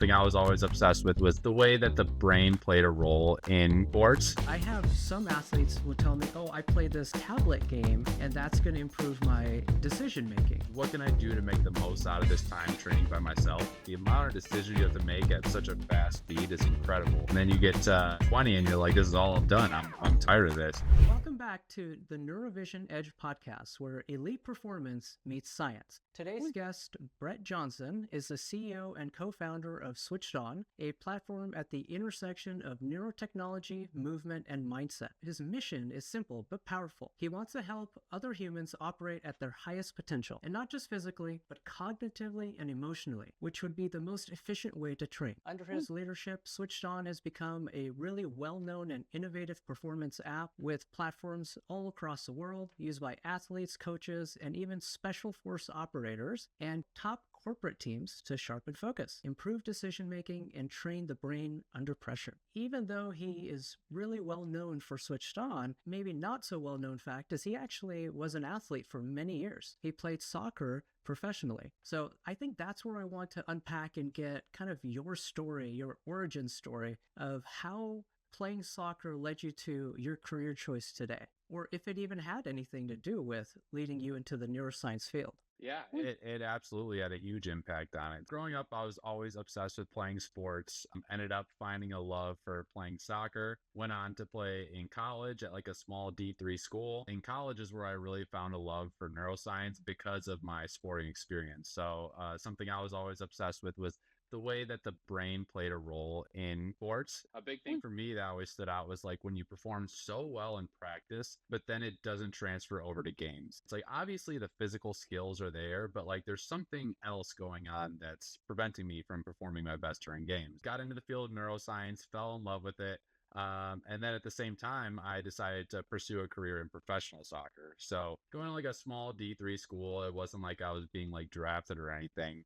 Something I was always obsessed with was the way that the brain played a role in sports. I have some athletes who tell me, oh, I play this tablet game and that's going to improve my decision making. What can I do to make the most out of this time training by myself? The amount of decisions you have to make at such a fast speed is incredible. And then you get 20 and you're like, this is all I've done. I'm tired of this. Welcome back to the NeuroVision Edge podcast, where elite performance meets science. Today's guest, Brett Johnson, is the CEO and co-founder of Switched On, a platform at the intersection of neurotechnology, movement, and mindset. His mission is simple but powerful. He wants to help other humans operate at their highest potential, and not just physically, but cognitively and emotionally, which would be the most efficient way to train. Under his leadership, Switched On has become a really well-known and innovative performance app with platforms all across the world, used by athletes, coaches, and even special force operators and top corporate teams to sharpen focus, improve decision-making, and train the brain under pressure. Even though he is really well known for Switched On, maybe not so well known fact is he actually was an athlete for many years. He played soccer professionally. So I think that's where I want to unpack and get kind of your story, your origin story of how playing soccer led you to your career choice today, or if it even had anything to do with leading you into the neuroscience field. Yeah, it absolutely had a huge impact on it. Growing up, I was always obsessed with playing sports. Ended up finding a love for playing soccer. Went on to play in college at like a small D3 school. In college is where I really found a love for neuroscience because of my sporting experience. So something I was always obsessed with was the way that the brain played a role in sports. A big thing for me that always stood out was like when you perform so well in practice, but then it doesn't transfer over to games. It's like obviously the physical skills are there, but like there's something else going on that's preventing me from performing my best during games. Got into the field of neuroscience, fell in love with it. And then at the same time, I decided to pursue a career in professional soccer. So going to like a small D3 school, it wasn't like I was being like drafted or anything.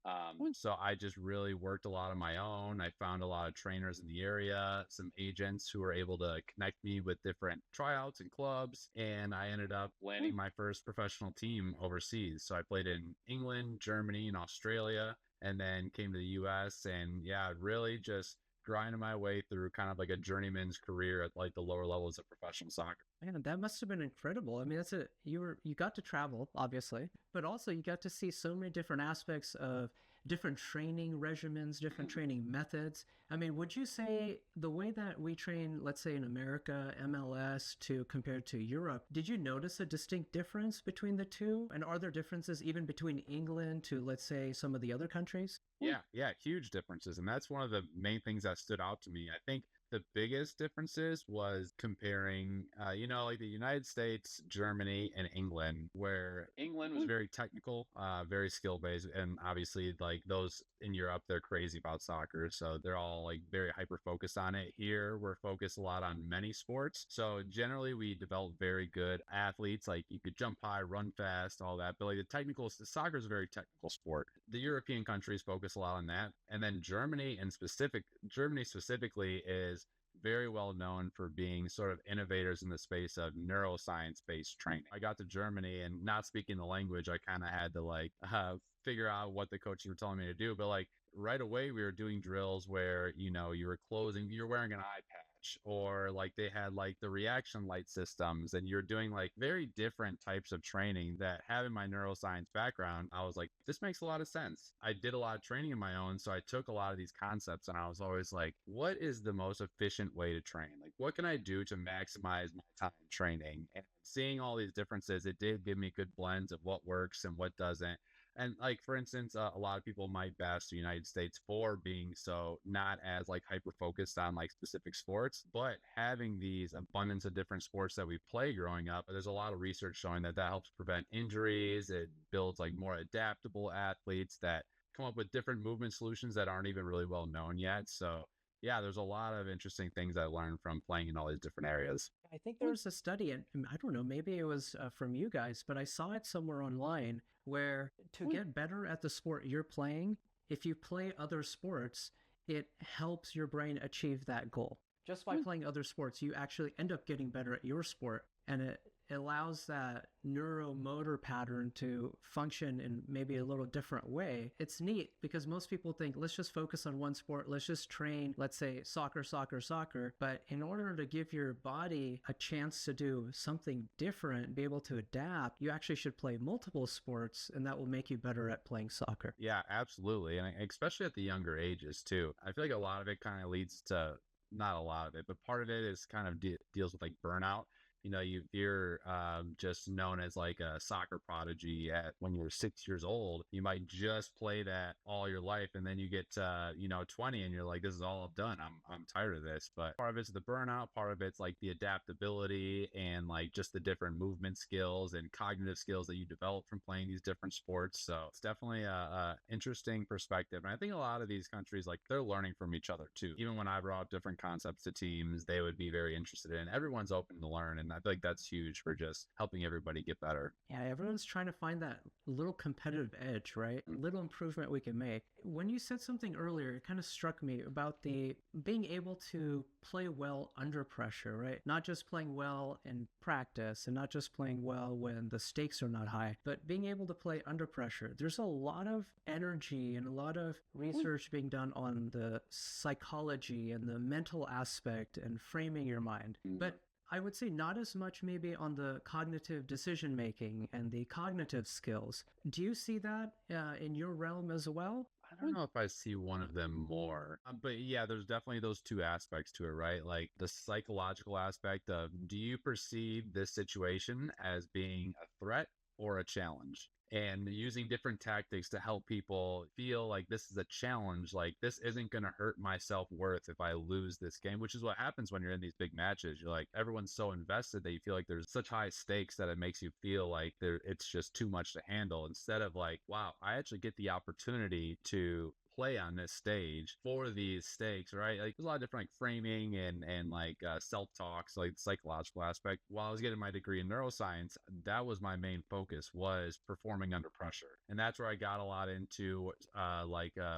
So I just really worked a lot on my own. I found a lot of trainers in the area, some agents who were able to connect me with different tryouts and clubs. And I ended up landing my first professional team overseas. So I played in England, Germany, and Australia, and then came to the US. And yeah, really just grinding my way through kind of like a journeyman's career at like the lower levels of professional soccer. Man, that must have been incredible. I mean, you got to travel, obviously, but also you got to see so many different aspects of different training regimens, different training methods. I mean, would you say the way that we train, let's say in America, MLS, to compared to Europe, did you notice a distinct difference between the two? And are there differences even between England to, let's say, some of the other countries? Yeah, huge differences. And that's one of the main things that stood out to me. I think the biggest differences was comparing, like the United States, Germany, and England, where England was very technical, very skill based. And obviously, like those in Europe, they're crazy about soccer. So they're all like very hyper focused on it. Here, we're focused a lot on many sports. So generally, we develop very good athletes. Like you could jump high, run fast, all that. But like soccer is a very technical sport. The European countries focus a lot on that. And then Germany specifically is very well known for being sort of innovators in the space of neuroscience-based training. I got to Germany and not speaking the language, I kind of had to like figure out what the coaches were telling me to do. But like right away, we were doing drills where, you're wearing an eye patch, or like they had like the reaction light systems, and you're doing like very different types of training that, having my neuroscience background, I was like, this makes a lot of sense. I did a lot of training of my own, so I took a lot of these concepts and I was always like, what is the most efficient way to train? Like, what can I do to maximize my time training? And seeing all these differences, it did give me good blends of what works and what doesn't. And like, for instance, a lot of people might bash the United States for being so not as like hyper focused on like specific sports, but having these abundance of different sports that we play growing up, there's a lot of research showing that helps prevent injuries. It builds like more adaptable athletes that come up with different movement solutions that aren't even really well known yet. So yeah, there's a lot of interesting things I learned from playing in all these different areas. I think there was a study, and I don't know, maybe it was from you guys, but I saw it somewhere online where to get better at the sport you're playing, if you play other sports, it helps your brain achieve that goal. Just by playing other sports, you actually end up getting better at your sport, and allows that neuromotor pattern to function in maybe a little different way. It's neat because most people think, let's just focus on one sport. Let's just train, let's say soccer, soccer, soccer. But in order to give your body a chance to do something different, be able to adapt, you actually should play multiple sports, and that will make you better at playing soccer. Yeah, absolutely. And especially at the younger ages too. I feel like a lot of it kind of leads to, not a lot of it, but part of it is kind of deals with like burnout. You're just known as like a soccer prodigy at when you're 6 years old. You might just play that all your life, and then you get to 20, and you're like, this is all I've done. I'm tired of this. But part of it's the burnout. Part of it's like the adaptability and like just the different movement skills and cognitive skills that you develop from playing these different sports. So it's definitely a interesting perspective. And I think a lot of these countries, like, they're learning from each other too. Even when I brought up different concepts to teams, they would be very interested in. Everyone's open to learn, and I feel like that's huge for just helping everybody get better. Yeah, everyone's trying to find that little competitive edge, right? Little improvement we can make. When you said something earlier, it kind of struck me about the being able to play well under pressure, right? Not just playing well in practice and not just playing well when the stakes are not high, but being able to play under pressure. There's a lot of energy and a lot of research being done on the psychology and the mental aspect and framing your mind. But I would say not as much maybe on the cognitive decision making and the cognitive skills. Do you see that in your realm as well? I don't know if I see one of them more, but yeah, there's definitely those two aspects to it, right? Like the psychological aspect of, do you perceive this situation as being a threat or a challenge? And using different tactics to help people feel like this is a challenge, like this isn't going to hurt my self-worth if I lose this game, which is what happens when you're in these big matches. You're like, everyone's so invested that you feel like there's such high stakes that it makes you feel like it's just too much to handle, instead of like, wow, I actually get the opportunity to play on this stage for these stakes, right? Like there's a lot of different like framing and like self-talks, like the psychological aspect. While I was getting my degree in neuroscience, that was my main focus, was performing under pressure. And that's where I got a lot into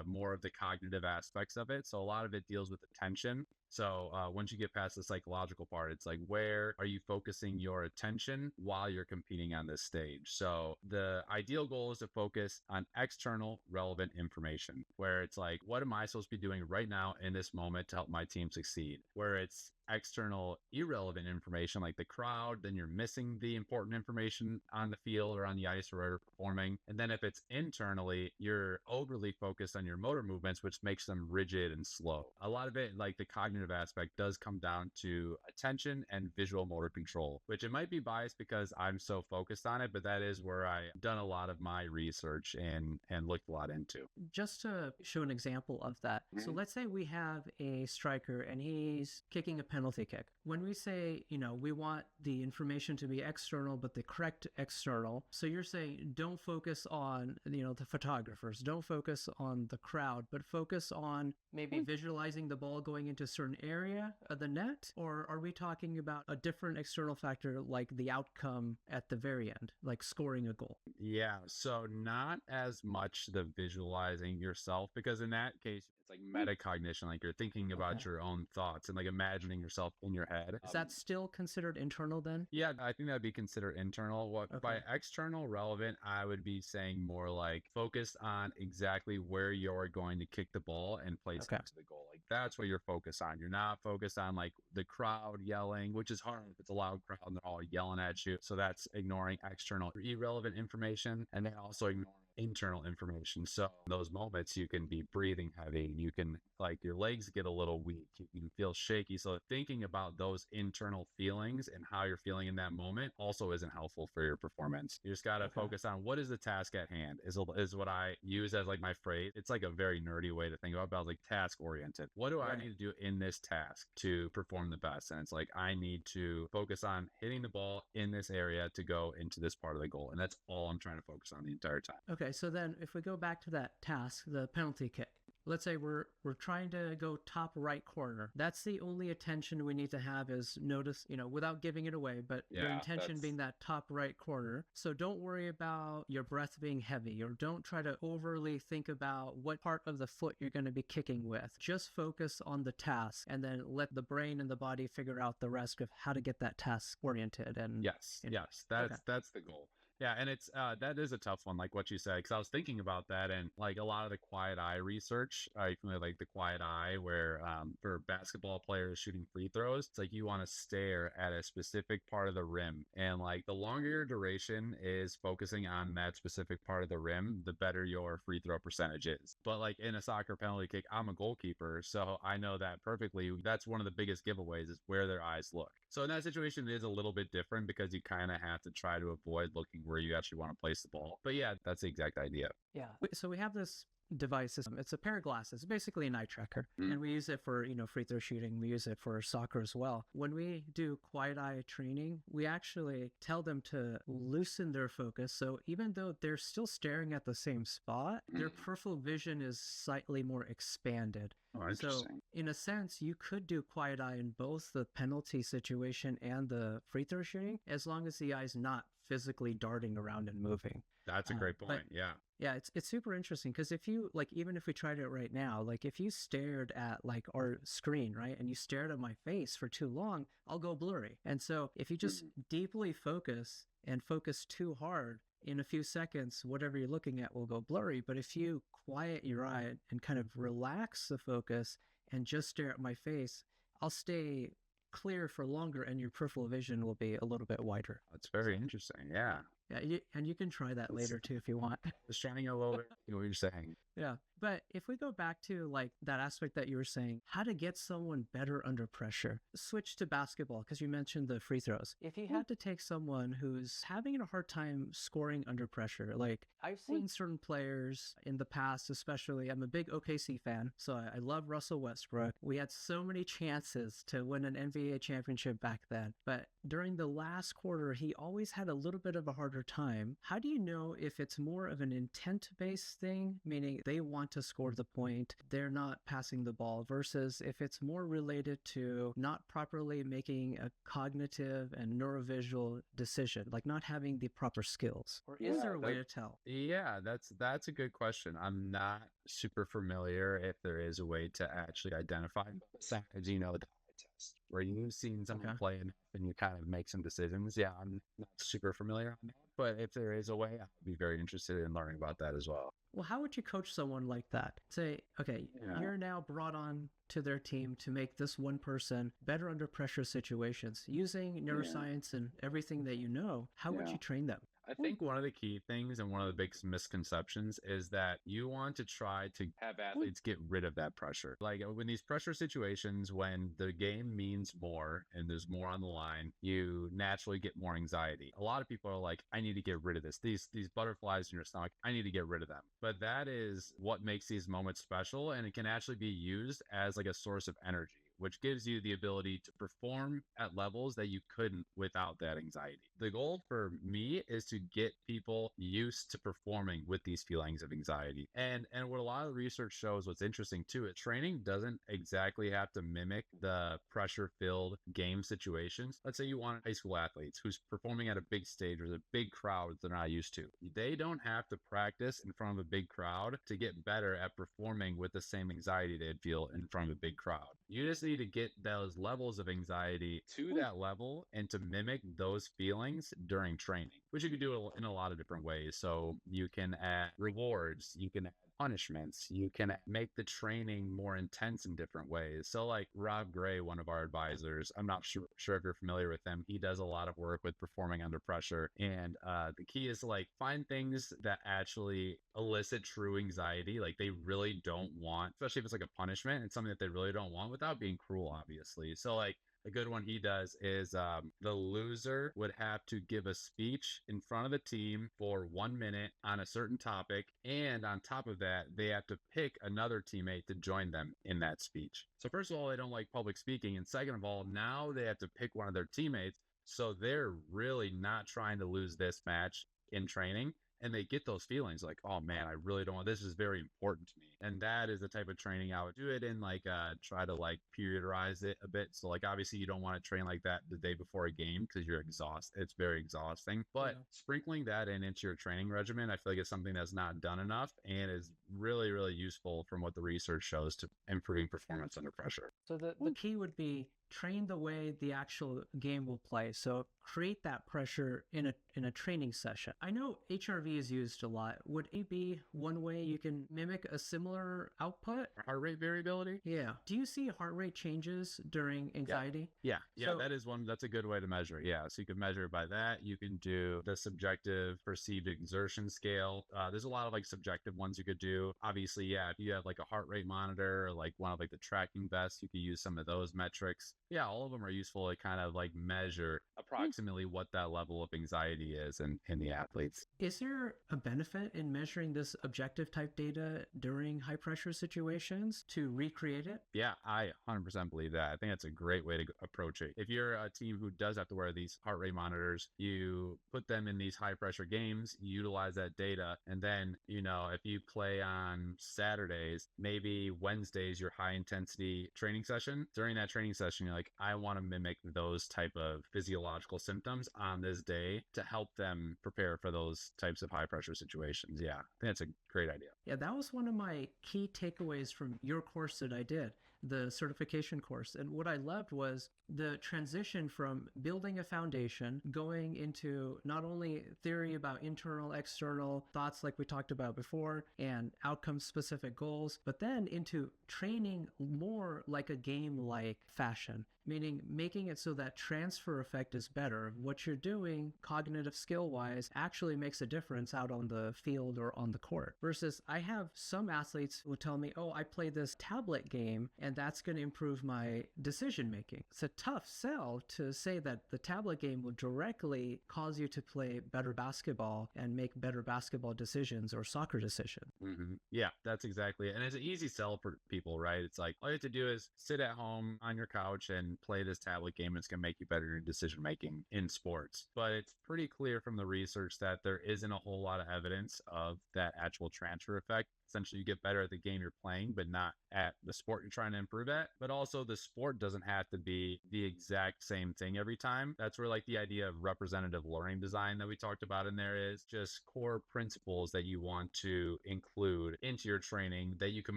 more of the cognitive aspects of it. So a lot of it deals with attention. So once you get past the psychological part, it's like, where are you focusing your attention while you're competing on this stage? So the ideal goal is to focus on external relevant information, where it's like, what am I supposed to be doing right now in this moment to help my team succeed? Where it's external irrelevant information like the crowd, then you're missing the important information on the field or on the ice or where you're performing. And then if it's internally, you're overly focused on your motor movements, which makes them rigid and slow. A lot of it, like the cognitive aspect, does come down to attention and visual motor control, which it might be biased because I'm so focused on it, but that is where I've done a lot of my research and looked a lot into. Just to show an example of that. So let's say we have a striker and he's kicking a penalty kick. When we say, we want the information to be external, but the correct external. So you're saying don't focus on, the photographers, don't focus on the crowd, but focus on maybe visualizing the ball going into a certain area of the net? Or are we talking about a different external factor like the outcome at the very end, like scoring a goal? Yeah, so not as much the visualizing yourself, because in that case, it's like metacognition, like you're thinking about your own thoughts and like imagining yourself in your head. Is that still considered internal then? Yeah, I think that'd be considered internal. By external relevant, I would be saying more like focused on exactly where you're going to kick the ball and place it to the goal. Like that's what you're focused on. You're not focused on like the crowd yelling, which is hard if it's a loud crowd and they're all yelling at you. So that's ignoring external irrelevant information, and then also ignoring internal information. So in those moments you can be breathing heavy, you can like your legs get a little weak, you can feel shaky. So thinking about those internal feelings and how you're feeling in that moment also isn't helpful for your performance. You just got to focus on what is the task at hand is what I use as like my phrase. It's like a very nerdy way to think about it, but I was like task oriented. What do I need to do in this task to perform the best? And it's like, I need to focus on hitting the ball in this area to go into this part of the goal. And that's all I'm trying to focus on the entire time. Okay, so then if we go back to that task, the penalty kick, let's say we're trying to go top right corner. That's the only attention we need to have is notice, without giving it away, but your Yeah, intention being that top right corner. So don't worry about your breath being heavy, or don't try to overly think about what part of the foot you're going to be kicking with. Just focus on the task and then let the brain and the body figure out the rest of how to get that task oriented. And yes, yes, that's the goal. Yeah, and it's that is a tough one, like what you said, because I was thinking about that, and like a lot of the quiet eye research, you familiar like the quiet eye, where for basketball players shooting free throws, it's like you want to stare at a specific part of the rim, and like the longer your duration is focusing on that specific part of the rim, the better your free throw percentage is. But like in a soccer penalty kick, I'm a goalkeeper, so I know that perfectly. That's one of the biggest giveaways is where their eyes look. So in that situation, it is a little bit different because you kind of have to try to avoid looking where you actually want to place the ball. But yeah, that's the exact idea. Yeah. So we have this device. It's a pair of glasses. It's basically an eye tracker. And we use it for, free throw shooting. We use it for soccer as well. When we do quiet eye training, we actually tell them to loosen their focus. So even though they're still staring at the same spot, their peripheral vision is slightly more expanded. Oh, interesting. So in a sense, you could do quiet eye in both the penalty situation and the free throw shooting, as long as the eye's not physically darting around and moving. That's a great point. Yeah. Yeah, it's super interesting because if you even if we tried it right now, like if you stared at like our screen, right, and you stared at my face for too long, I'll go blurry. And so if you just deeply focus and focus too hard, in a few seconds, whatever you're looking at will go blurry. But if you quiet your eye and kind of relax the focus and just stare at my face, I'll stay clear for longer and your peripheral vision will be a little bit wider. That's very interesting. Yeah. Yeah, and you can try that later too if you want. Just trying a little bit what you're saying. Yeah. But if we go back to like that aspect that you were saying, how to get someone better under pressure, switch to basketball because you mentioned the free throws. If you had to take someone who's having a hard time scoring under pressure, like I've seen certain players in the past, especially, I'm a big OKC fan, so I love Russell Westbrook. We had so many chances to win an NBA championship back then, but during the last quarter, he always had a little bit of a harder time. How do you know if it's more of an intent-based thing, meaning they want to score the point, they're not passing the ball, versus if it's more related to not properly making a cognitive and neurovisual decision, like not having the proper skills? Or is there a way to tell? Yeah, that's a good question. I'm not super familiar if there is a way to actually identify. Besides, the eye test, where you've seen someone play enough and you kind of make some decisions. Yeah, I'm not super familiar on that. But if there is a way, I'd be very interested in learning about that as well. Well, how would you coach someone like that? Say, okay, you're now brought on to their team to make this one person better under pressure situations. Using neuroscience and everything that you know, how would you train them? I think one of the key things and one of the big misconceptions is that you want to try to have athletes get rid of that pressure. Like when these pressure situations, when the game means more and there's more on the line, you naturally get more anxiety. A lot of people are like, I need to get rid of this. These butterflies in your stomach, I need to get rid of them. But that is what makes these moments special, and it can actually be used as like a source of energy, which gives you the ability to perform at levels that you couldn't without that anxiety. The goal for me is to get people used to performing with these feelings of anxiety. And what a lot of research shows, what's interesting too, is training doesn't exactly have to mimic the pressure-filled game situations. Let's say you want high school athletes who's performing at a big stage or a big crowd they're not used to. They don't have to practice in front of a big crowd to get better at performing with the same anxiety they'd feel in front of a big crowd. You just need to get those levels of anxiety to that level and to mimic those feelings during training, which you can do in a lot of different ways. So you can add rewards, you can add punishments, you can make the training more intense in different ways. So like Rob Gray, one of our advisors, I'm not sure if you're familiar with him. He does a lot of work with performing under pressure. And the key is to like find things that actually elicit true anxiety. Like they really don't want, especially if it's like a punishment, it's something that they really don't want without being cruel, obviously. So like a good one he does is the loser would have to give a speech in front of the team for 1 minute on a certain topic. And on top of that, they have to pick another teammate to join them in that speech. So first of all, they don't like public speaking. And second of all, now they have to pick one of their teammates. So they're really not trying to lose this match in training. And they get those feelings like, oh man, I really don't want, this is very important to me. And that is the type of training I would do it in, like try to like periodize it a bit. So like obviously you don't want to train like that the day before a game because you're exhausted. It's very exhausting. But sprinkling that into your training regimen, I feel like it's something that's not done enough and is really, really useful from what the research shows to improving performance under pressure. So the key would be train the way the actual game will play. So create that pressure in a training session. I know HRV is used a lot. Would it be one way you can mimic a similar output? Heart rate variability? Yeah. Do you see heart rate changes during anxiety? Yeah, so, that is one. That's a good way to measure it. Yeah, so you can measure it by that. You can do the subjective perceived exertion scale. There's a lot of like subjective ones you could do. Obviously, yeah, if you have like a heart rate monitor or like one of like the tracking vests, you could use some of those metrics. Yeah, all of them are useful to kind of like measure approximately what that level of anxiety is in the athletes. Is there a benefit in measuring this objective type data during high pressure situations to recreate it? Yeah, I 100% believe that. I think that's a great way to approach it. If you're a team who does have to wear these heart rate monitors, you put them in these high pressure games, you utilize that data, and then, if you play on Saturdays, maybe Wednesdays, your high intensity training session, during that training session, you're like, I want to mimic those type of physiological symptoms on this day to help them prepare for those types of high pressure situations. Yeah, I think that's a great idea. Yeah, that was one of my key takeaways from your course that I did, the certification course. And what I loved was the transition from building a foundation, going into not only theory about internal, external thoughts like we talked about before, and outcome specific goals, but then into training more like a game-like fashion, meaning making it so that transfer effect is better. What you're doing cognitive skill-wise actually makes a difference out on the field or on the court. Versus I have some athletes who tell me, oh, I play this tablet game and that's going to improve my decision making. It's a tough sell to say that the tablet game will directly cause you to play better basketball and make better basketball decisions or soccer decisions. Mm-hmm. Yeah, that's exactly it. And it's an easy sell for people, right? It's like all you have to do is sit at home on your couch and play this tablet game. And it's going to make you better in decision making in sports. But it's pretty clear from the research that there isn't a whole lot of evidence of that actual transfer effect. Essentially, you get better at the game you're playing, but not at the sport you're trying to improve at. But also, the sport doesn't have to be the exact same thing every time. That's where like the idea of representative learning design that we talked about in there is just core principles that you want to include into your training that you can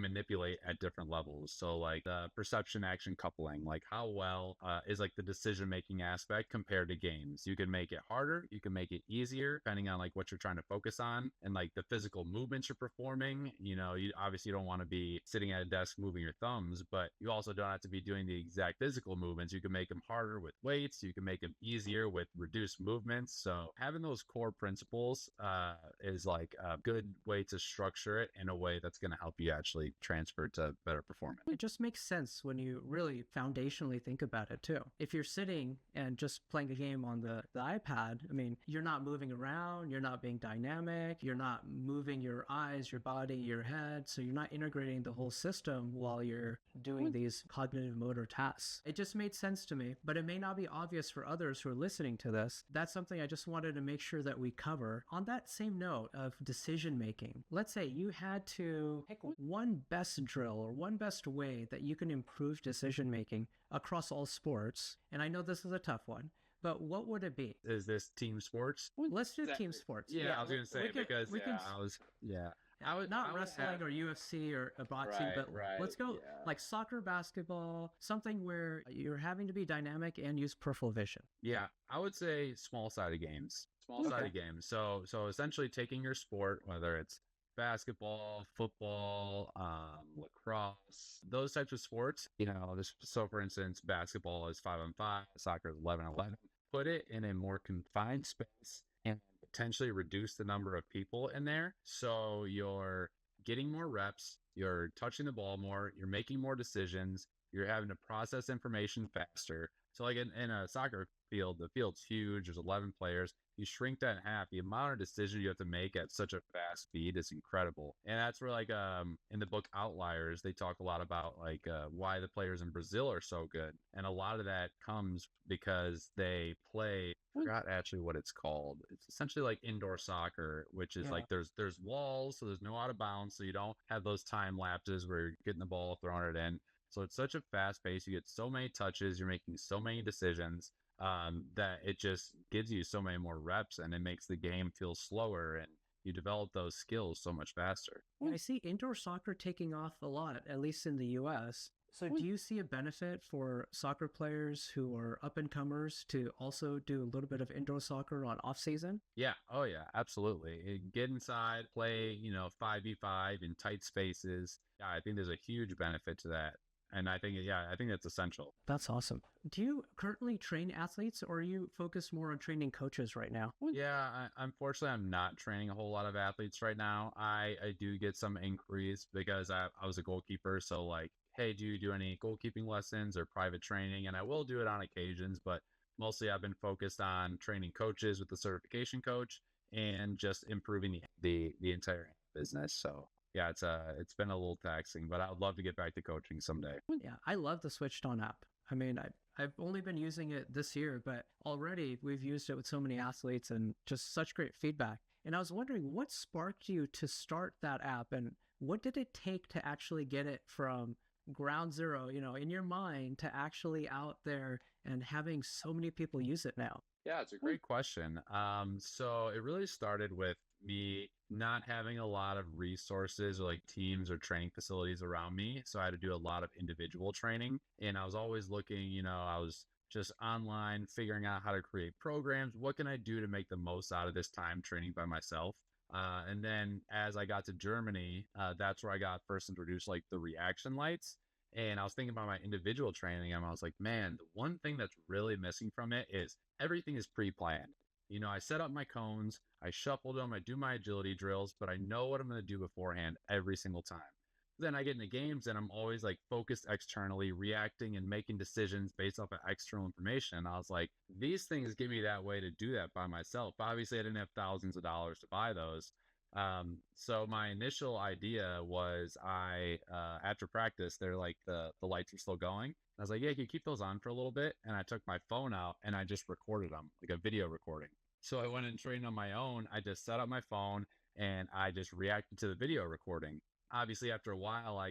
manipulate at different levels. So like the perception action coupling, like how well is like the decision making aspect compared to games. You can make it harder, you can make it easier depending on like what you're trying to focus on and like the physical movements you're performing. You obviously don't want to be sitting at a desk moving your thumbs, but you also don't have to be doing the exact physical movements. You can make them harder with weights. You can make them easier with reduced movements. So having those core principles is like a good way to structure it in a way that's going to help you actually transfer to better performance. It just makes sense when you really foundationally think about it too. If you're sitting and just playing a game on the iPad, I mean, you're not moving around, you're not being dynamic, you're not moving your eyes, your body, your head, so you're not integrating the whole system while you're doing these cognitive motor tasks. It just made sense to me, but it may not be obvious for others who are listening to this. That's something I just wanted to make sure that we cover. On that same note of decision making, let's say you had to pick one best drill or one best way that you can improve decision making across all sports, and I know this is a tough one, but what would it be? Is this team sports? Let's do team sports. Yeah, I was going to say because I would not wrestling or UFC or boxing, but let's go like soccer, basketball, something where you're having to be dynamic and use peripheral vision. Yeah, I would say small-sided games. Small-sided games. So essentially taking your sport, whether it's basketball, football, lacrosse, those types of sports, so for instance, basketball is 5-on-5, soccer is 11-on-11. Put it in a more confined space and potentially reduce the number of people in there. So you're getting more reps, you're touching the ball more, you're making more decisions, You're having to process information faster. So like in a soccer field, the field's huge. There's 11 players. You shrink that in half. The amount of decisions you have to make at such a fast speed is incredible. And that's where like in the book Outliers, they talk a lot about like why the players in Brazil are so good. And a lot of that comes because they play, I forgot actually what it's called. It's essentially like indoor soccer, which is like there's walls, so there's no out of bounds, so you don't have those time lapses where you're getting the ball, throwing it in. So it's such a fast pace. You get so many touches. You're making so many decisions that it just gives you so many more reps, and it makes the game feel slower, and you develop those skills so much faster. Yeah, I see indoor soccer taking off a lot, at least in the US. So do you see a benefit for soccer players who are up and comers to also do a little bit of indoor soccer on off season? Yeah. Oh, yeah. Absolutely. Get inside, play, 5v5 in tight spaces. Yeah, I think there's a huge benefit to that. And I think that's essential. That's awesome. Do you currently train athletes, or are you focused more on training coaches right now? Yeah, unfortunately, I'm not training a whole lot of athletes right now. I do get some inquiries because I was a goalkeeper. So like, hey, do you do any goalkeeping lessons or private training? And I will do it on occasions, but mostly I've been focused on training coaches with the certification coach and just improving the entire business. So yeah, it's been a little taxing, but I would love to get back to coaching someday. Yeah, I love the Switched On app. I mean, I've only been using it this year, but already we've used it with so many athletes and just such great feedback. And I was wondering what sparked you to start that app, and what did it take to actually get it from ground zero, in your mind, to actually out there and having so many people use it now? Yeah, it's a great question. So it really started with me not having a lot of resources or like teams or training facilities around me. So I had to do a lot of individual training. And I was always looking, I was just online figuring out how to create programs. What can I do to make the most out of this time training by myself? And then as I got to Germany, that's where I got first introduced like the reaction lights. And I was thinking about my individual training, and I was like, man, the one thing that's really missing from it is everything is pre-planned. I set up my cones, I shuffle them, I do my agility drills, but I know what I'm going to do beforehand every single time. Then I get into games and I'm always like focused externally, reacting and making decisions based off of external information. And I was like, these things give me that way to do that by myself. Obviously, I didn't have thousands of dollars to buy those. So my initial idea was after practice, they're like the lights are still going. I was like, yeah, can you keep those on for a little bit? And I took my phone out and I just recorded them, like a video recording. So I went and trained on my own. I just set up my phone and I just reacted to the video recording. Obviously, after a while, I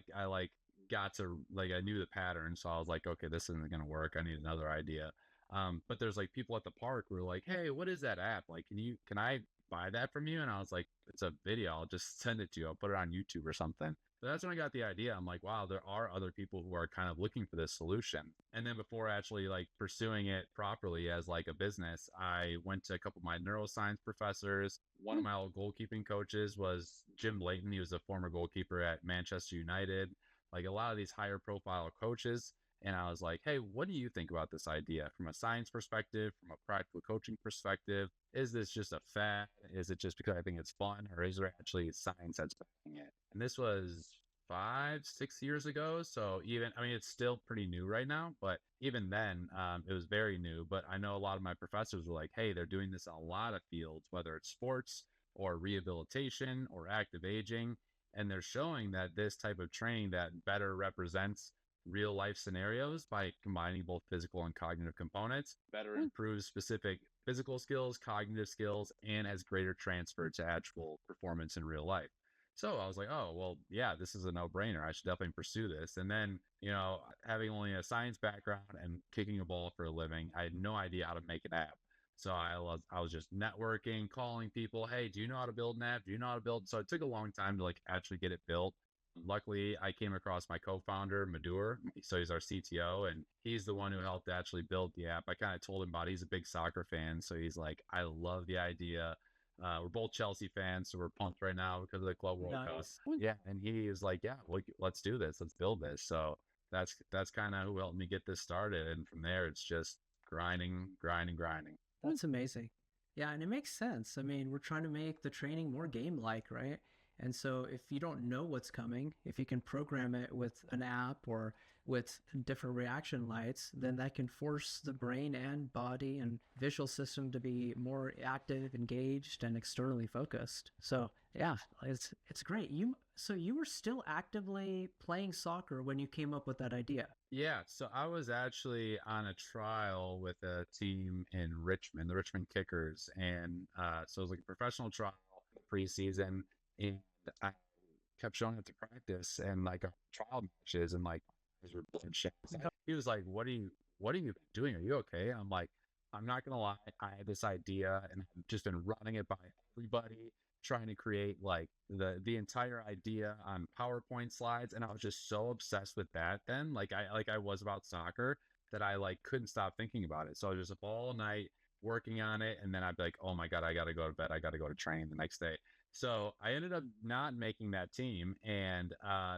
got to I knew the pattern. So I was like, okay, this isn't going to work. I need another idea. But there's like people at the park who were like, hey, what is that app? Like, can I buy that from you? And I was like, it's a video. I'll just send it to you. I'll put it on YouTube or something. So that's when I got the idea. I'm like, wow, there are other people who are kind of looking for this solution. And then before actually like pursuing it properly as like a business, I went to a couple of my neuroscience professors. One of my old goalkeeping coaches was Jim Layton. He was a former goalkeeper at Manchester United. Like a lot of these higher profile coaches. And I was like, hey, what do you think about this idea from a science perspective, from a practical coaching perspective? Is this just a fad? Is it just because I think it's fun, or is there actually science that's backing it? And this was 5-6 years ago. So it's still pretty new right now, but even then, it was very new. But I know a lot of my professors were like, hey, they're doing this in a lot of fields, whether it's sports or rehabilitation or active aging. And they're showing that this type of training that better represents real life scenarios by combining both physical and cognitive components better improves specific physical skills, cognitive skills, and has greater transfer to actual performance in real life. So I was like, oh, well, yeah, this is a no-brainer. I should definitely pursue this. And then, having only a science background and kicking a ball for a living, I had no idea how to make an app. So I was just networking, calling people, hey, do you know how to build an app? Do you know how to build? So it took a long time to like actually get it built. Luckily, I came across my co-founder, Madhur. So he's our CTO, and he's the one who helped actually build the app. I kind of told him about it. He's a big soccer fan. So he's like, I love the idea. We're both Chelsea fans, so we're pumped right now because of the Club World Cup. Yeah, and he is like, yeah, let's do this. Let's build this. So that's kind of who helped me get this started. And from there, it's just grinding. That's amazing. Yeah, and it makes sense. I mean, we're trying to make the training more game-like, right? And so if you don't know what's coming, if you can program it with an app or with different reaction lights, then that can force the brain and body and visual system to be more active, engaged, and externally focused. So yeah, it's great. So you were still actively playing soccer when you came up with that idea. Yeah, so I was actually on a trial with a team in Richmond, the Richmond Kickers, and so it was like a professional trial preseason, and I kept showing up to practice and like our trial matches, and like eyes were bloodshot. He was like, what are you doing? Are you okay?" I'm like, "I'm not gonna lie, I had this idea, and I've just been running it by everybody." Trying to create like the entire idea on PowerPoint slides, and I was just so obsessed with that then, like I was about soccer, that I like couldn't stop thinking about it. So I was just up all night working on it, and then I'd be like, "Oh my god, I gotta go to bed, I gotta go to training the next day." So I ended up not making that team, and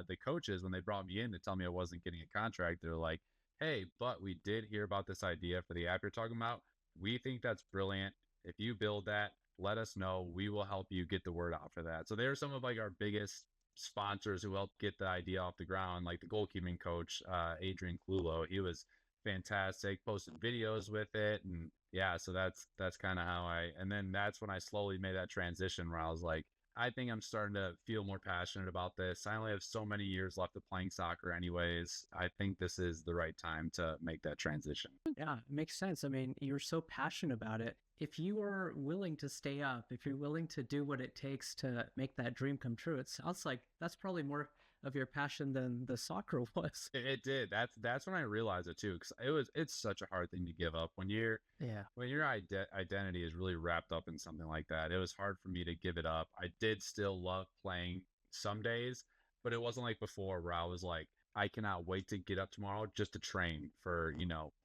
the coaches, when they brought me in to tell me I wasn't getting a contract, they're like, "Hey, but we did hear about this idea for the app you're talking about. We think that's brilliant. If you build that, let us know. We will help you get the word out for that." So they're some of like our biggest sponsors who helped get the idea off the ground. Like the goalkeeping coach, Adrian Clulo, he was fantastic, posted videos with it. And yeah, so that's kind of how and then that's when I slowly made that transition where I was like, I think I'm starting to feel more passionate about this. I only have so many years left of playing soccer anyways. I think this is the right time to make that transition. Yeah, it makes sense. I mean, you're so passionate about it. If you are willing to stay up, if you're willing to do what it takes to make that dream come true, it sounds like that's probably more of your passion than the soccer was. It did. That's when I realized it too, because it's such a hard thing to give up when Yeah. your identity is really wrapped up in something like that. It was hard for me to give it up. I did still love playing some days, but it wasn't like before where I was like, I cannot wait to get up tomorrow just to train for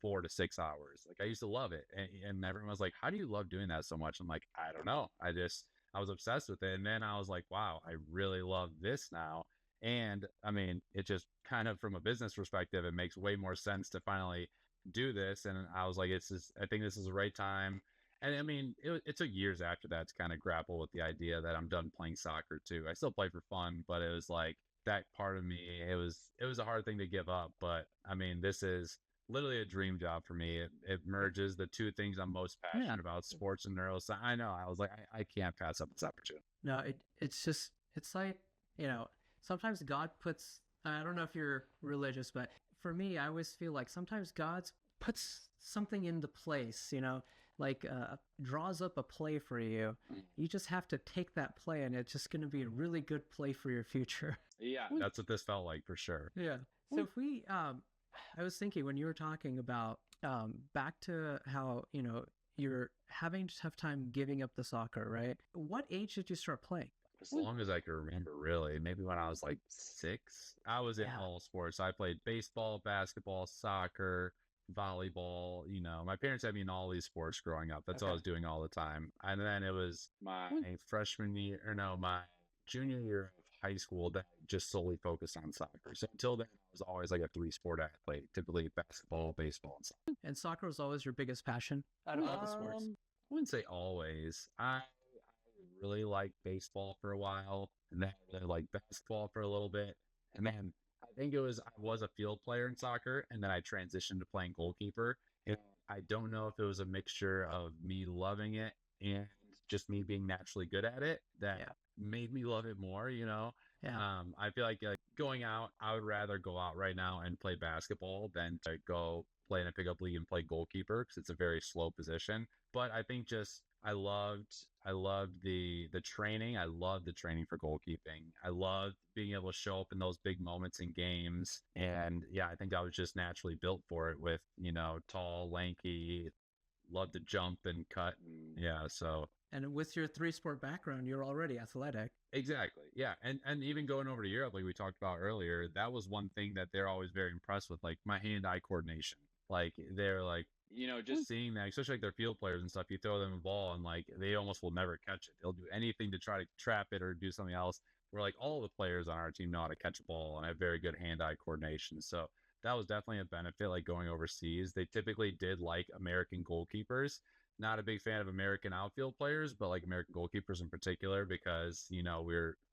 4 to 6 hours. Like I used to love it, and everyone was like, "How do you love doing that so much?" I'm like, I don't know. I was obsessed with it, and then I was like, wow, I really love this now. And I mean, it just kind of from a business perspective, it makes way more sense to finally do this. And I was like, I think this is the right time. And I mean, it took years after that to kind of grapple with the idea that I'm done playing soccer too. I still play for fun, but it was like that part of me, it was a hard thing to give up. But I mean, this is literally a dream job for me. It merges the two things I'm most Yeah. passionate about, sports and neuroscience. I know. I was like, I can't pass up this opportunity. No, it's like, sometimes God puts, I don't know if you're religious, but for me, I always feel like sometimes God puts something into place, like draws up a play for you. You just have to take that play, and it's just going to be a really good play for your future. Yeah, that's what this felt like for sure. Yeah. So if we, I was thinking when you were talking about back to how, you're having a tough time giving up the soccer, right? What age did you start playing? As long as I can remember, really. Maybe when I was like 6, I was in Yeah. all sports. I played baseball, basketball, soccer, volleyball. My parents had me in all these sports growing up. That's all I Okay. was doing all the time. And then it was my freshman year, or no, my junior year of high school that I just solely focused on soccer. So until then, I was always like a 3-sport athlete, typically basketball, baseball, and soccer. And soccer was always your biggest passion out of all the sports. I wouldn't say always. I really liked baseball for a while, and then I really liked basketball for a little bit, and then I think I was a field player in soccer, and then I transitioned to playing goalkeeper. And I don't know if it was a mixture of me loving it and just me being naturally good at it that Yeah. made me love it more. Yeah. I feel like going out, I would rather go out right now and play basketball than to go play in a pickup league and play goalkeeper because it's a very slow position. But I think just I loved the training. I loved the training for goalkeeping. I loved being able to show up in those big moments in games. And yeah, I think I was just naturally built for it with, tall, lanky, love to jump and cut. And yeah, so And with your three-sport background, you're already athletic. exactly. Yeah. And even going over to Europe, like we talked about earlier, that was one thing that they're always very impressed with, like my hand-eye coordination. Like they're like, just seeing that, especially like their field players and stuff, you throw them a ball and like they almost will never catch it. They'll do anything to try to trap it or do something else. Where like all the players on our team know how to catch a ball and have very good hand-eye coordination. So that was definitely a benefit, like going overseas. They typically did like American goalkeepers. not a big fan of American outfield players, but like American goalkeepers in particular, because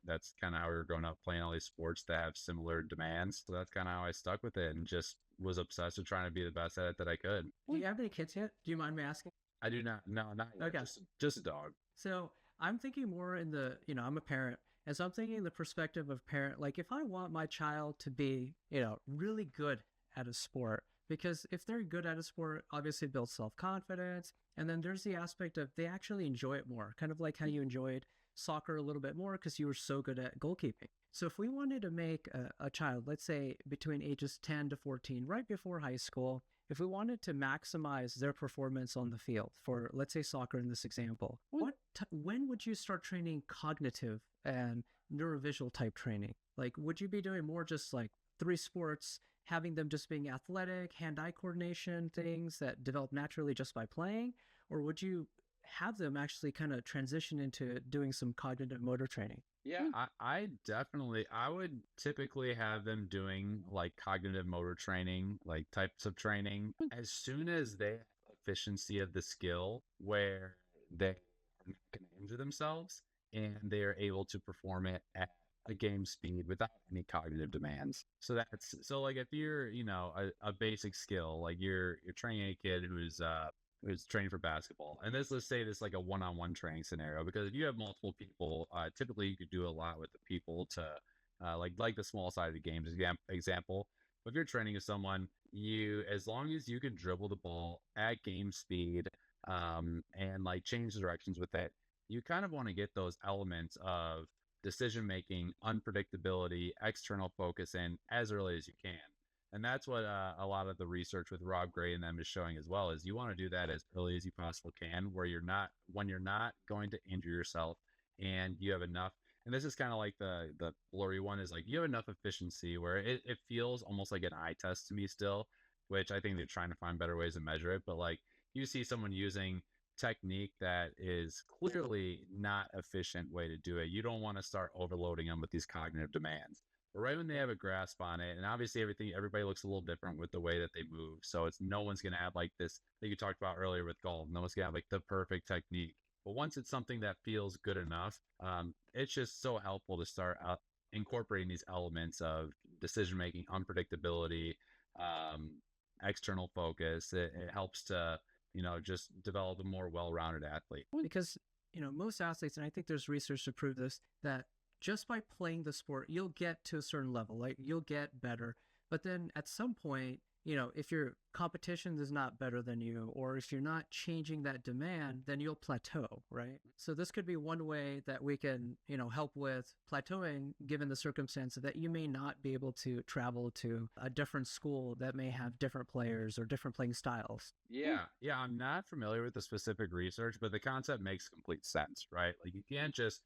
that's kind of how we were growing up playing all these sports that have similar demands. So that's kind of how I stuck with it and just was obsessed with trying to be the best at it that I could. Do you have any kids yet? Do you mind me asking? I do not, no, not yet. Okay. Just a dog. So I'm thinking more in the, I'm a parent. And so I'm thinking in the perspective of parent, like if I want my child to be, really good at a sport, because if they're good at a sport, obviously it builds self-confidence. And then there's the aspect of they actually enjoy it more, kind of like how you enjoyed soccer a little bit more because you were so good at goalkeeping. So if we wanted to make a child, let's say between ages 10 to 14, right before high school, if we wanted to maximize their performance on the field for, let's say, soccer in this example, when would you start training cognitive and neurovisual type training? Like, would you be doing more just like 3 sports, having them just being athletic, hand-eye coordination things that develop naturally just by playing? Or would you have them actually kind of transition into doing some cognitive motor training? Yeah, I would typically have them doing like cognitive motor training, like types of training, as soon as they have efficiency of the skill where they are not going to injure themselves and they are able to perform it at a game speed without any cognitive demands. So like if you're, a basic skill, like you're training a kid who's training for basketball. And let's say this like a one-on-one training scenario, because if you have multiple people, typically you could do a lot with the people to like the small side of the games example. But if you're training with someone, as long as you can dribble the ball at game speed, and like change directions with it, you kind of want to get those elements of decision making, unpredictability, external focus in as early as you can. And that's what a lot of the research with Rob Gray and them is showing as well, is you want to do that as early as you possibly can, when you're not going to injure yourself and you have enough. And this is kind of like the blurry one, is like you have enough efficiency where it feels almost like an eye test to me still, which I think they're trying to find better ways to measure it. But like you see someone using technique that is clearly not efficient way to do it, you don't want to start overloading them with these cognitive demands. But right when they have a grasp on it, and obviously everybody looks a little different with the way that they move. So no one's going to have like this that you talked about earlier with golf. No one's going to have like the perfect technique. But once it's something that feels good enough, it's just so helpful to start incorporating these elements of decision making, unpredictability, external focus. It helps to, just develop a more well-rounded athlete. Because, most athletes, and I think there's research to prove this, that just by playing the sport, you'll get to a certain level, like you'll get better. But then at some point, if your competition is not better than you, or if you're not changing that demand, then you'll plateau, right? So this could be one way that we can, help with plateauing, given the circumstance that you may not be able to travel to a different school that may have different players or different playing styles. Yeah. I'm not familiar with the specific research, but the concept makes complete sense, right? Like you can't just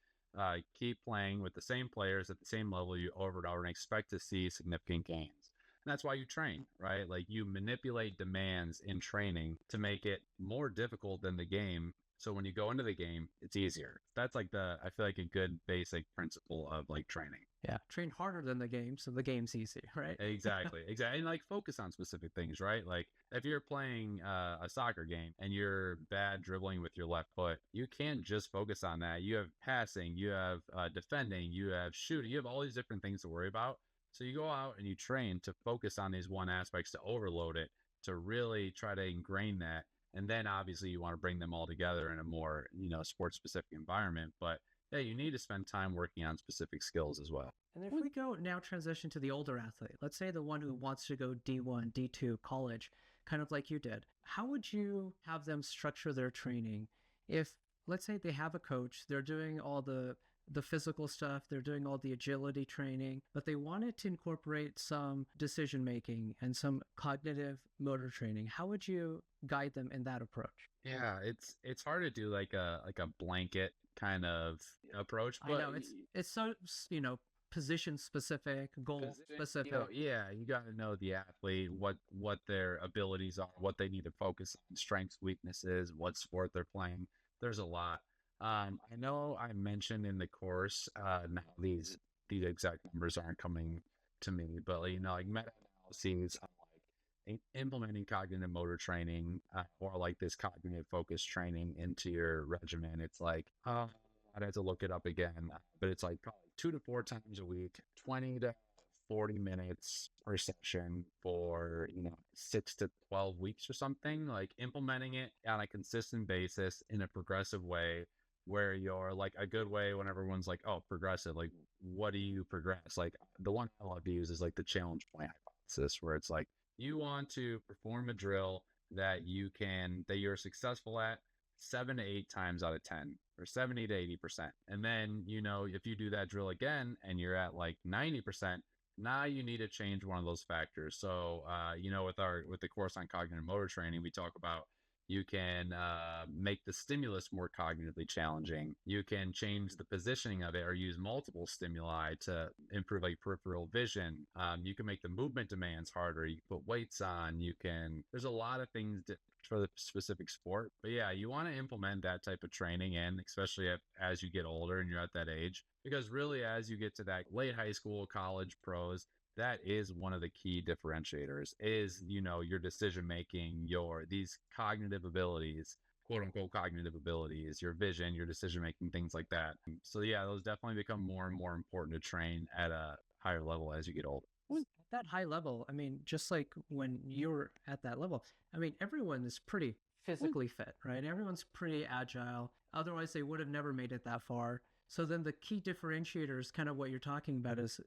keep playing with the same players at the same level you over and over and expect to see significant gains. And that's why you train, right? Like you manipulate demands in training to make it more difficult than the game. So when you go into the game, it's easier. That's like I feel like a good basic principle of like training. Yeah. Train harder than the game, so the game's easy, right? Exactly. And like focus on specific things, right? Like if you're playing a soccer game and you're bad dribbling with your left foot, you can't just focus on that. You have passing, you have defending, you have shooting, you have all these different things to worry about. So you go out and you train to focus on these one aspects, to overload it, to really try to ingrain that. And then obviously you want to bring them all together in a more, sports specific environment. But yeah, you need to spend time working on specific skills as well. And if we go now transition to the older athlete, let's say the one who wants to go D1, D2 college, kind of like you did, how would you have them structure their training? If, let's say they have a coach, they're doing all the physical stuff, they're doing all the agility training, but they wanted to incorporate some decision making and some cognitive motor training, how would you guide them in that approach? Yeah, it's hard to do like a blanket kind of approach, but I know it's so, position specific, goal specific. You got to know the athlete, what their abilities are, what they need to focus on, strengths, weaknesses, what sport they're playing. There's a lot. I know I mentioned in the course, now these exact numbers aren't coming to me, but like meta-analyses on like implementing cognitive motor training or like this cognitive focus training into your regimen, it's like, I'd have to look it up again, but it's like probably 2 to 4 times a week, 20 to 40 minutes per session for 6 to 12 weeks or something, like implementing it on a consistent basis in a progressive way, where you're like, a good way when everyone's like, oh, progressive, like what do you progress? Like the one I love to use is like the challenge point hypothesis, where it's like you want to perform a drill that you're successful at 7 to 8 times out of 10, or 70 to 80%. And then, if you do that drill again and you're at like 90%, now you need to change one of those factors. So, with the course on cognitive motor training, we talk about you can make the stimulus more cognitively challenging. You can change the positioning of it or use multiple stimuli to improve like peripheral vision. You can make the movement demands harder. You can put weights on. There's a lot of things for the specific sport. But yeah, you want to implement that type of training in, especially as you get older and you're at that age. Because really, as you get to that late high school, college, pros, that is one of the key differentiators is, your decision making, these cognitive abilities, quote unquote cognitive abilities, your vision, your decision making, things like that. So yeah, those definitely become more and more important to train at a higher level as you get older. At that high level, I mean, just like when you're at that level, I mean, everyone is pretty physically fit, right? Everyone's pretty agile. Otherwise, they would have never made it that far. So then the key differentiator is kind of what you're talking about is,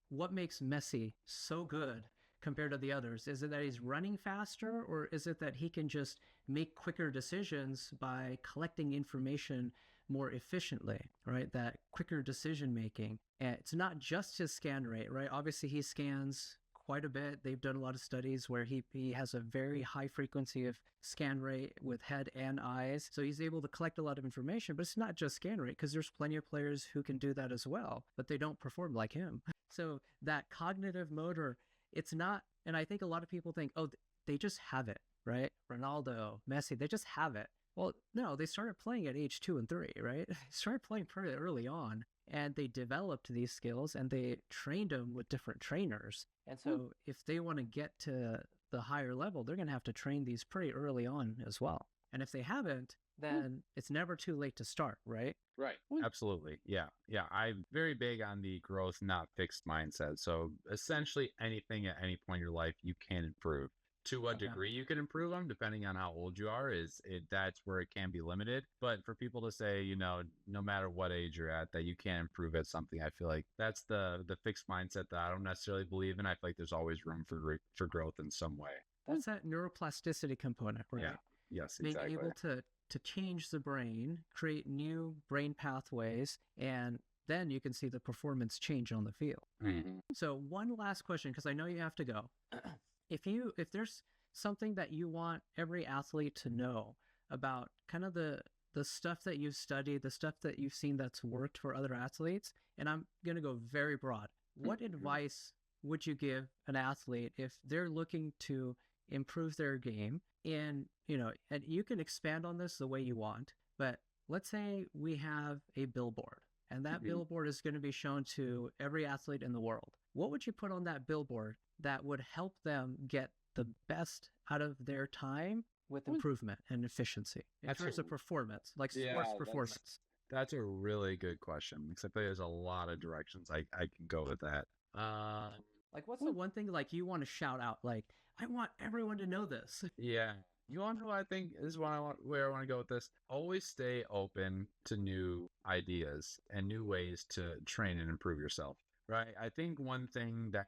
what makes Messi so good compared to the others? Is it that he's running faster, or is it that he can just make quicker decisions by collecting information more efficiently, right? That quicker decision making. And it's not just his scan rate, right? Obviously, he scans quite a bit. They've done a lot of studies where he has a very high frequency of scan rate with head and eyes. So he's able to collect a lot of information, but it's not just scan rate, because there's plenty of players who can do that as well, but they don't perform like him. So that cognitive motor, it's not, and I think a lot of people think, oh, they just have it, right? Ronaldo, Messi, they just have it. Well, no, they started playing at age 2 and 3, right? They started playing pretty early on, and they developed these skills and they trained them with different trainers. And so if they want to get to the higher level, they're going to have to train these pretty early on as well. And if they haven't, then it's never too late to start, right? Right. Absolutely. Yeah. Yeah. I'm very big on the growth, not fixed mindset. So essentially anything at any point in your life, you can improve. To what degree you can improve them, depending on how old you are, that's where it can be limited. But for people to say, no matter what age you're at, that you can't improve at something, I feel like that's the fixed mindset that I don't necessarily believe in. I feel like there's always room for growth in some way. That's that neuroplasticity component, right? Yeah. Yes, exactly. Being able to change the brain, create new brain pathways, and then you can see the performance change on the field. Mm-hmm. So one last question, because I know you have to go. If there's something that you want every athlete to know about kind of the stuff that you've studied, the stuff that you've seen that's worked for other athletes, and I'm going to go very broad, what advice would you give an athlete if they're looking to improve their game? And, and you can expand on this the way you want, but let's say we have a billboard, and that billboard is going to be shown to every athlete in the world. What would you put on that billboard that would help them get the best out of their time with improvement and efficiency in terms of performance, like sports performance? That's a really good question, except there's a lot of directions I can go with that. Like, what's the one thing like you want to shout out? Like, I want everyone to know this. Yeah. You want to know, I think this is where I want to go with this. Always stay open to new ideas and new ways to train and improve yourself. Right. I think one thing that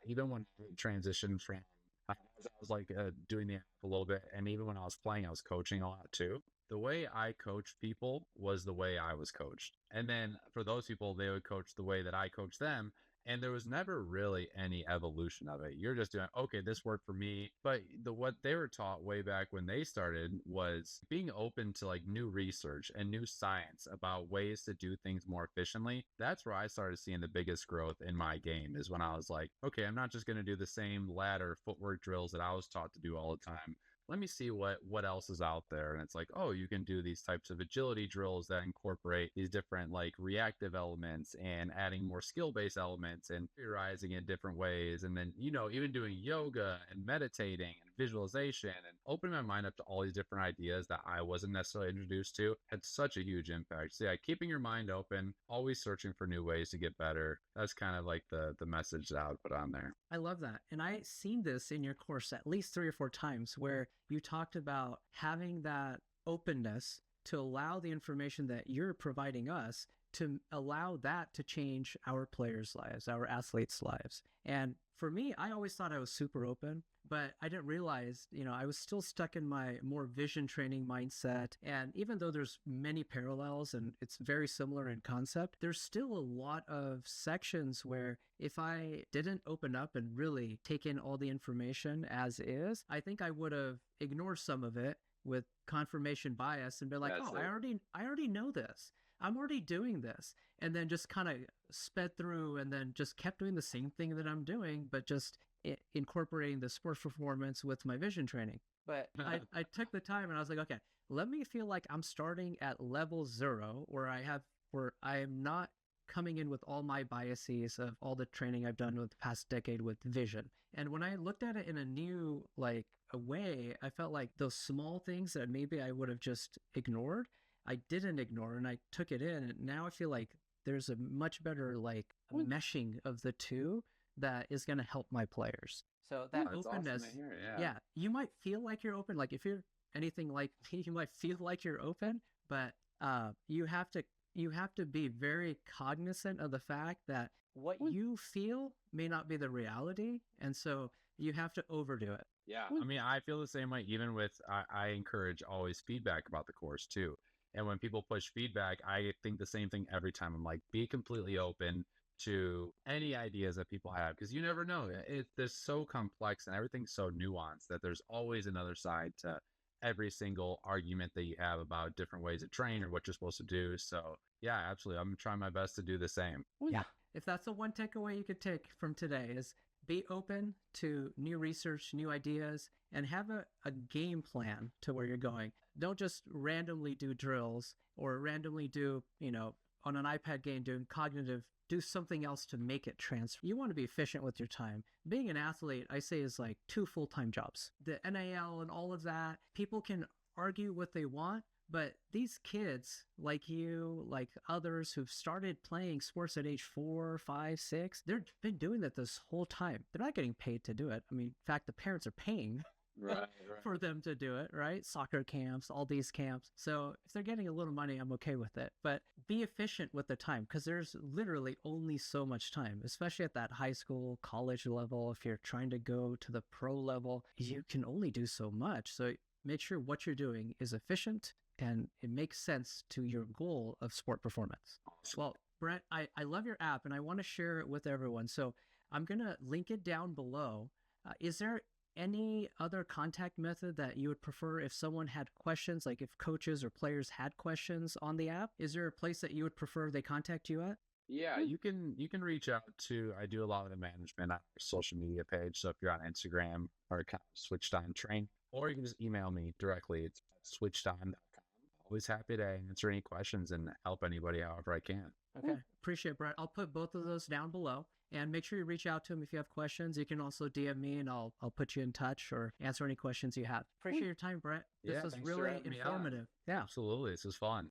even when I transitioned from, I was like doing the app a little bit, and even when I was playing, I was coaching a lot too. The way I coached people was the way I was coached. And then for those people, they would coach the way that I coached them. And there was never really any evolution of it. You're just doing, okay, this worked for me. But what they were taught way back when they started was being open to like new research and new science about ways to do things more efficiently. That's where I started seeing the biggest growth in my game, is when I was like, okay, I'm not just going to do the same ladder footwork drills that I was taught to do all the time. let me see what else is out there. And it's like, oh, you can do these types of agility drills that incorporate these different like reactive elements and adding more skill-based elements and theorizing in different ways. And then, even doing yoga and meditating and visualization and opening my mind up to all these different ideas that I wasn't necessarily introduced to had such a huge impact. So yeah, keeping your mind open, always searching for new ways to get better. That's kind of like the message that I would put on there. I love that. And I seen this in your course at least 3 or 4 times where you talked about having that openness to allow the information that you're providing us to allow that to change our players' lives, our athletes' lives. And for me, I always thought I was super open, but I didn't realize, I was still stuck in my more vision training mindset. And even though there's many parallels and it's very similar in concept, there's still a lot of sections where if I didn't open up and really take in all the information as is, I think I would have ignored some of it with confirmation bias and be like, I already know this. I'm already doing this. And then just kind of sped through and then just kept doing the same thing that I'm doing, but just incorporating the sports performance with my vision training. But I took the time and I was like, okay, let me feel like I'm starting at level 0 where I am not coming in with all my biases of all the training I've done with the past decade with vision. And when I looked at it in a new, a way, I felt like those small things that maybe I would have just ignored, I didn't ignore and I took it in. And now I feel like there's a much better meshing of the two that is going to help my players. So that openness, awesome to hear, yeah, you might feel like you're open. Like if you're anything like me, you might feel like you're open, but you have to be very cognizant of the fact that what you feel may not be the reality. And so you have to overdo it. Yeah. I mean, I feel the same way, even with, I encourage always feedback about the course too. And when people push feedback, I think the same thing every time. I'm like, be completely open to any ideas that people have, because you never know. They're so complex and everything's so nuanced that there's always another side to every single argument that you have about different ways to train or what you're supposed to do. So yeah, absolutely. I'm trying my best to do the same. Yeah. If that's the one takeaway you could take from today is be open to new research, new ideas, and have a game plan to where you're going. Don't just randomly do drills or randomly do, on an iPad game doing cognitive, do something else to make it transfer. You want to be efficient with your time. Being an athlete, I say, is like 2 full-time jobs. The NIL and all of that, people can argue what they want, but these kids like you, like others who've started playing sports at age 4, 5, 6, they've been doing that this whole time. They're not getting paid to do it. I mean, in fact, the parents are paying right. for them to do it, right? Soccer camps, all these camps. So if they're getting a little money, I'm okay with it. But be efficient with the time, because there's literally only so much time, especially at that high school, college level. If you're trying to go to the pro level, you can only do so much. So make sure what you're doing is efficient and it makes sense to your goal of sport performance. Well, Brett, I love your app and I want to share it with everyone. So I'm going to link it down below. Is there any other contact method that you would prefer if someone had questions, like if coaches or players had questions on the app? Is there a place that you would prefer they contact you at? Yeah, you can reach out to, I do a lot of the management on our social media page. So if you're on Instagram or kind of Switched On Train, or you can just email me directly. It's switchedon.com. Always happy to answer any questions and help anybody however I can. Okay. Appreciate it, Brett. I'll put both of those down below and make sure you reach out to him if you have questions. You can also DM me and I'll put you in touch or answer any questions you have. Appreciate your time, Brett. This was really informative. Yeah, absolutely. This was fun.